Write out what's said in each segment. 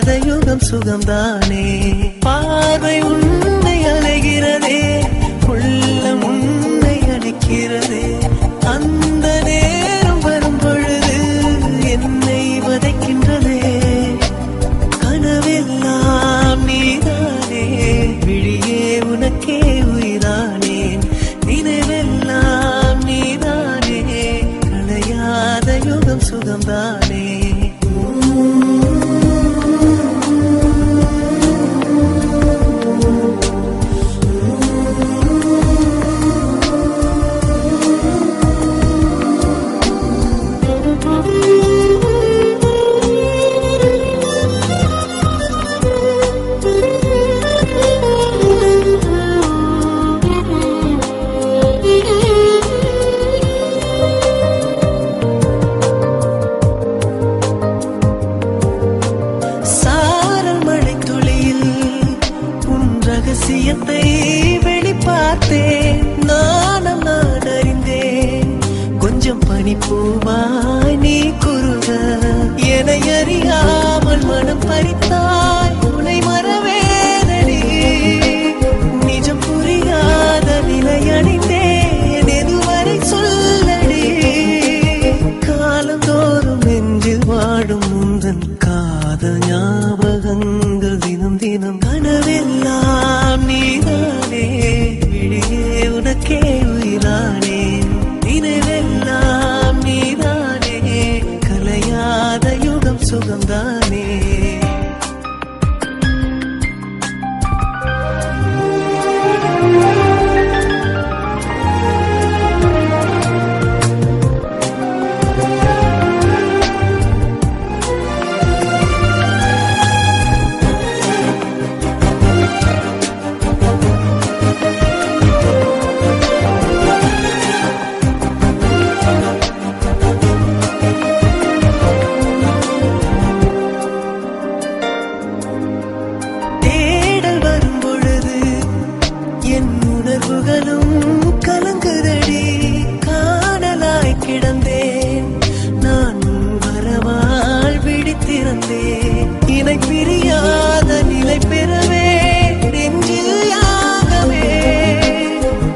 யுகம் சுகம்தானே. பார்வை உன்னை அலைகிறதே, உள்ளம் உன்னை அணைக்கிறதே. அந்த நேரம் வரும் பொழுது என்னை வதைக்கின்றதே. கனவெல்லாம் நீதானே, விழியே உனக்கே உயிரானேன். நினைவெல்லாம் நீதானே, களையாத யுகம் சுகம்தானே. ரகசியத்தை வெளிப்பார்த்தேன், நானும் நான் அறிந்தேன். கொஞ்சம் பனிப்பூவாய் நீ குறுக, என்னை அறியாமல் மனம் பறித்தாய். உனை மறவேனடி, நிஜம் புரியாத நிலை அடைந்தேன். எதுவரை சொல்லடி, காலந்தோறும் நெஞ்சில் வாடும் முந்தன் காதல் ஞாபகங்கள் தினம் தினம். கனவெல்லாம் நீதானே, விழியே உனக்கே உயிரானேன். நினைவெல்லாம் நீதானே, கலையாத யுகம் சுகம்தானே. கலங்குதடி, காணலாய் கிடந்தேன் நான், வரவால் விழித்திருந்தேன். இணை பிரியாத நிலை பெறவே நெஞ்சில் யாகவே.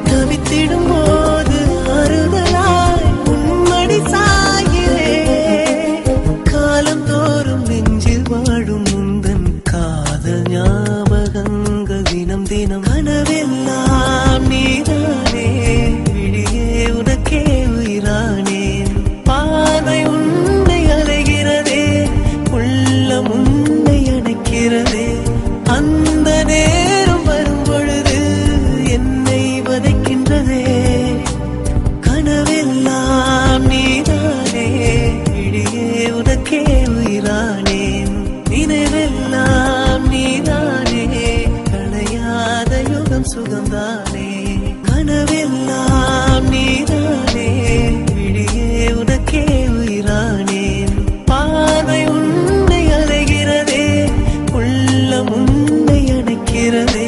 தவித்திடும் போது ஆறுதலாய் உன்மடி சாகிறேன். காலம் தோறும் நெஞ்சில் வாழும் முந்தன் காதல் ஞாபகங்கள் தினம் தினம். கனவெல்லாம் நீதானே, விழியே உனக்கே உயிரானேன். பார்வை உன்னை அலைகிறதே, உள்ளம் உன்னை அணைக்கிறதே. அந்த நேரம் வரும் பொழுது என்னை வதைக்கின்றதே. கனவெல்லாம் நீதானே, விழியே உனக்கே உயிரானேன். நினைவெல்லாம் நீதானே, களையாத யுகம் சுகம்தானே. கனவெல்லாம் நீதானே, விழியே உனக்கே உயிரானேன். பார்வை உன்னை அலைகிறதே, உள்ளம் உன்னை அணைக்கிறதே.